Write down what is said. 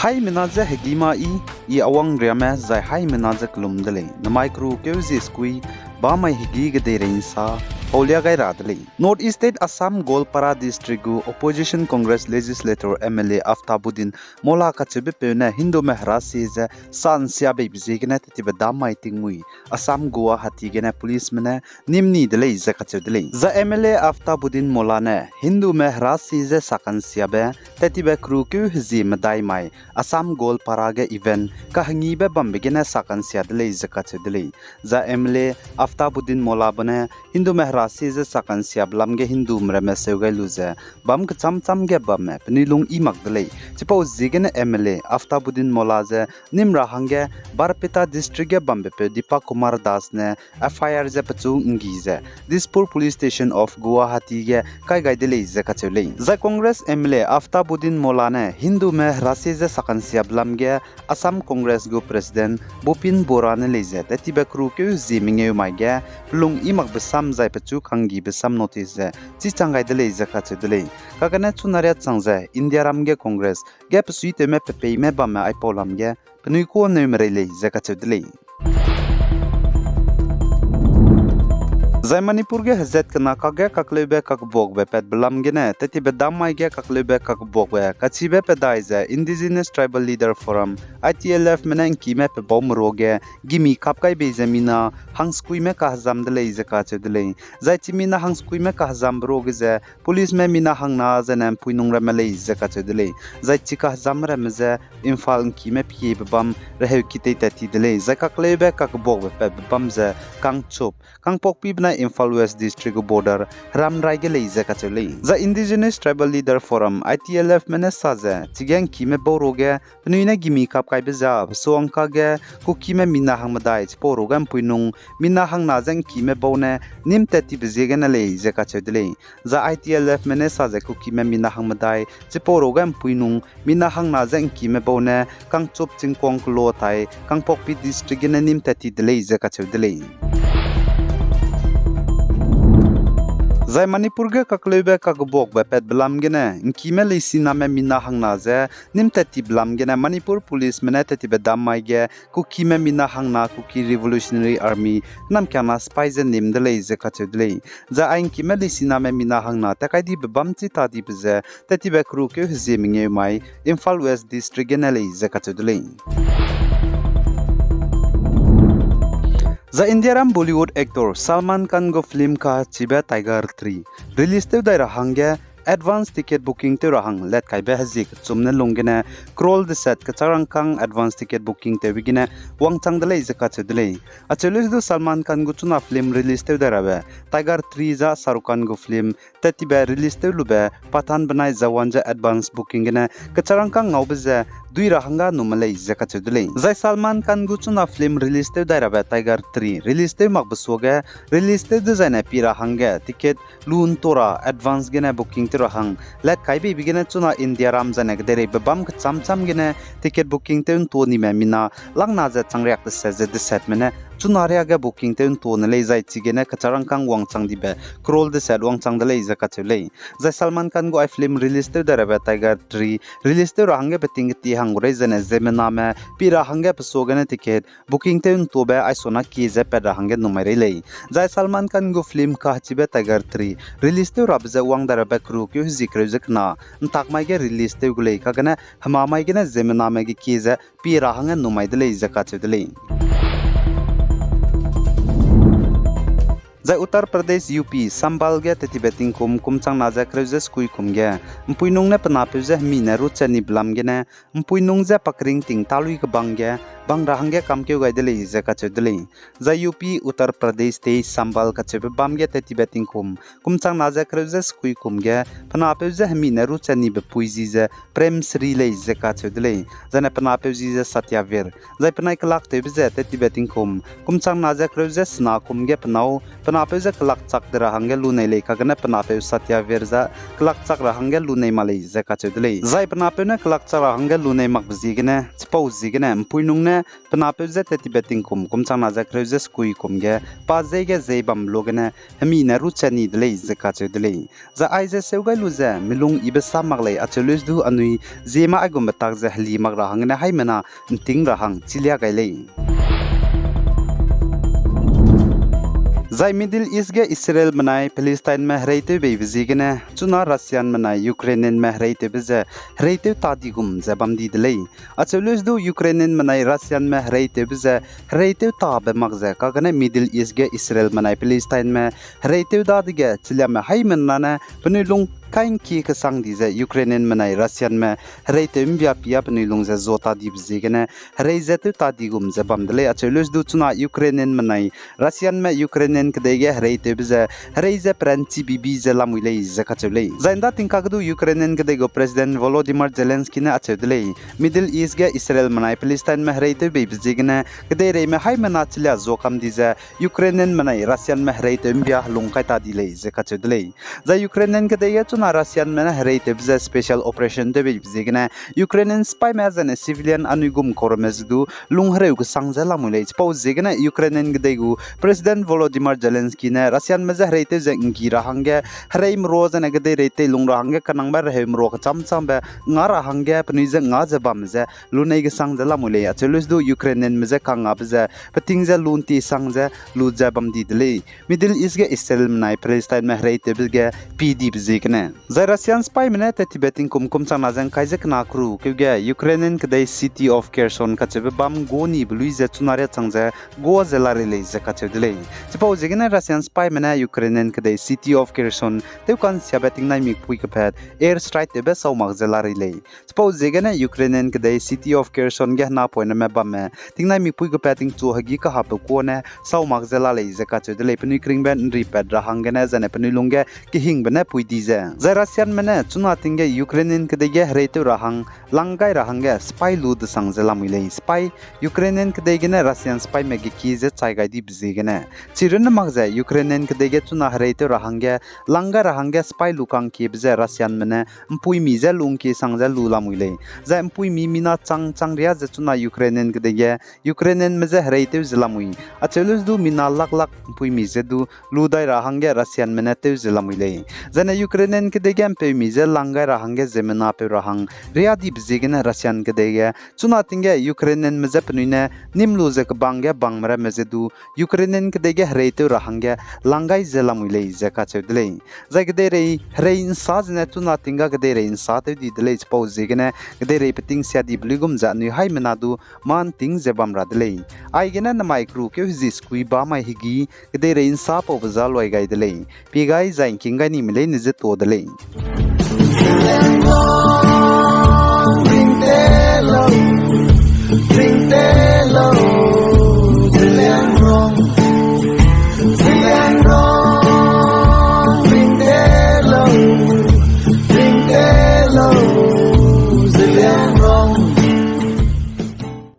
Hai menaza hegima I awang riame zai hai menaza klumdele na micro keuzi skui ba mai higi gede reinsa Paulia gai radle North East State Assam Golpara District gu Opposition Congress Legislator MLA Aftabudin mola kachebe pena Hindu mehra size san sia be bizigene tiba damai tingui Assam Goa hatigene police mene nimni dele iza kachedele za MLA Aftabudin mola ne Hindu mehra size sakan sia be tetiba kruku Zeme dai mai Assam Golpara ge event kahangi be bambegene sakan sia dele iza kachedele za MLA Aftabudin mola bane Hindu mehra Rasi sakan siap lam ge Hindu mreme seugai luze bam ke cham ge bam me penilung I magdele chipo zigen MLA Aftabudin molaze nimra hange barpeta district ge bambe pe Deepak Kumar Das ne FIR je pachu ngize Dispur police station of Guwahati ge kai gai dele je kachule za Congress MLA Aftabudin mola ne Hindu me rasi je sakan siap lam ge Assam Congress go president Bopin Bora ne leze tetibe kru ke Zeme mai ge lung I mag besam zai chu khangi besam notice chi changai dele zaka chedele kakane chunaria changza India ramge Congress gap suite me pepe me ba me aipolam ge pnui ko neumrele zaka chedele Zai Manipur ge hazet kana kage kaklebe kak bogbe pet blam gene teti be damai ge kaklebe kak bogbe kachibe pe daiza Indigenous Tribal Leader Forum ITLF menen ki me pe bom roge gimi kapkai be zamina hangskui me ka hazam dele ize ka chedele zai chimina hangskui me ka hazam roge ze police me mina hangna zanam puinung ramele ize ka chedele zai chika hazam ramze infal ki me pi be bam rehe kite tati dele zai kaklebe kak bogbe pe bam ze kang chop kang pokpi bna Imphal West District border Ramrai ge leize kachole za Indigenous Tribal Leader Forum ITLF mene saze chigyang kime boroge nuina gimi kap kai beja soangka ge ku kime mina hangmadai porogam puinung mina hangna jang kime bone nimtati bezege na leize kachole za ITLF mene saze ku kime mina hangmadai porogam puinung mina hangna jang kime bone kang chop chingkong lo thai kang pokpi district ge na nimtati leize kachole Zai Manipur ge kaklebe kak bok be pet blam gene inkime leisi name mina hangna ze nimtati blam gene Manipur police mene teti be damai ge kukime mina hangna kuki Revolutionary Army nam kana spy ze nim de leize kachedle za ainkime leisi name mina hangna takai di be bamchi ta di be teti be kru ke Zeme mai Imphal West District gene leize kachedle The Indian Bollywood actor Salman Khan go film ka chiba Tiger 3 release te dai rahang advance ticket booking te rahang let kai be hazik chumne longene crol the set ka charang kang advance ticket booking te bigine wangchang dele zaka chedle achele do Salman Khan go chuna film release te darabe Tiger 3 za Shahrukh Khan go film tati be release te lube Pathan banai zawan ja advance booking ne ka charang kang ngaubeje dui rahanga numalei zaka chedle zai Salman Khan go chuna film release te darabe Tiger 3 release te makbsoge release te design pira hanga ticket lun tora advance gene booking rahang let kai be bigene chuna India ram janek dere bam cham gene ticket booking te to ni me mina langna ja changriak te se de set mene chunaria ga booking te to ne le jai chigene kacharang kang wangchang dibe crol de set wangchang de le ja kachele jai Salman Khan go I film release te dere be Tiger 3 release te rahang be ting ti hangure jene Zeme name pira hange pesogene ticket booking te to be I sona ki je pe rahang numere le jai Salman Khan go film ka chibe Tiger 3 release te rabze wang dere be kru kyu zikrejekna ntakmai ge release te gule kagane hamamai ge na Zeme name ge kize pi rahang numai de le zaka chedele Zai Uttar Pradesh UP Sambal ge teti beting kumchang na ja kreujes kui kumge mpuinung ne pana puje mi na ru chani blam ge ne mpuinung ja pakring ting talui ka bangge bang rahangge kamkeu gai dele je ka chedele za UP Uttar Pradesh te Sambal ka chebe bamge teti beting kumchang na ja kreujes kui kumge pana puje mi na ru chani be puiji je prem sri le je ka chedele jana pana puje je satyavir zai panai klak te bije teti beting kumchang na ja kreujes na kumge panau Panape kelak cak derahangge lunai le kagane panape satya verza kelak cak rahangge lunai malai zaka chedle zai panape ne kelak cak rahangge lunai makbzi gene chpau zigene puinung ne ne pnape te tibeting kum changna za kreuze skui kum ge pa ze ge ze bam logene hemi na ru chani dele zaka che dele za aize seuga luza milung ibesa maglei achelus du anui zema agum tak za hli magra hangna haimana ting ra hang chilia gailei Zai Middle East ge Israel manai Palestine में हरेते बेविजिगने चुना Russian मनाई Ukrainian में हरेते बेजे हरेते तादी गुम जबम दी दले अचलुस दो Ukrainian मनाई Russian में हरेते बेजे हरेते ताबे मगजे कागने मिडिल ईस्ट ge Israel मनाई Palestine में हरेते दादी ge चिलिया में हाई मनना पनुलुंग kain ki ka sang di ze Ukrainian manai Russian me hreite mbia pia pnilung ze zota di bzigene hreize tu ta di gum ze bamdle achelus du chuna Ukrainian manai Russian me Ukrainian kdege hreite bze hreize pranchi bibi ze lamule ze kachule zainda tinka gdu Ukrainian kdego President Volodymyr Zelensky ne achedle Middle East ge Israel manai Palestine me hreite be bzigene kdere me hay mana chlia zokam di ze Ukrainian manai Russian me hreite mbia lungkai ta di le ze kachedle za Ukrainian kdege na Russian mena hreite bze special operation de bzigna Ukrainian spy as an civilian anugum kormezdu lunghreu ku sangza lamule pause zigna Ukrainian gdegu President Volodymyr Zelensky ne Russian meza hreite ze ngira hange hreim roza ne gde rete lungra hange kanangba rheim ro cham be ngara hange pnize ngaza bamze lunai ge sangza lamule achelus du Ukrainian meza kanga bze patingza lunti sangza luza bamdi dele Middle East ge Israel menai Palestine me hreite bge PD bzigna Zai Russian spy mene te Tibeting kum changna jang kaijek nakru kyuge Ukrainian kdai city of Kherson kachebe bam goni bluize chunare changja go zelare le ze kachedle suppose again Russian spy mene Ukrainian kdai city of Kherson te kan siabeting nai mik pui kaphat air strike te be sau mag zelare le suppose again Ukrainian kdai city of Kherson ge na point me bam me ting nai mik pui kapating chu hagi ka hap ko ne sau mag zelale ze kachedle pni kring ben repeat ra hangene jane pni lungge ki hing bene pui di ze Zai Russian mene chuna tinge Ukrainian kdege hreite rahang langai rahange spy lud sangzela muile spy Ukrainian kdege ne Russian spy megi kize chaigai di bzigene chirin magze Ukrainian kdege chuna hreite rahange langa rahange spy lukang ki bze Russian mene mpui mi ze lungki sangza lula muile za mpui mi mina chang ria ze chuna Ukrainian kdege Ukrainian meze hreite zela mui achelus du mina lak mpui mi ze du ludai rahange Russian mene te zela muile zane Ukrainian kdege pe mize langai rahange zemena pe rahang riadi bzigene Russian kdege chuna tinge Ukrainian meze pnuine nimlu ze bange bangmara meze du Ukrainian kdege hreite rahange langai zelamuile ze kachedle zagdere hrein sazne chuna tinga kdere insa te di dele pause gene kdere peting sia di bligum za ni hai menadu man ting ze bamra dele ai gene na micro ke hizis kui ba mai higi kdere insa po bazaloi gai dele pigai zain kinga ni mile ni ze to dele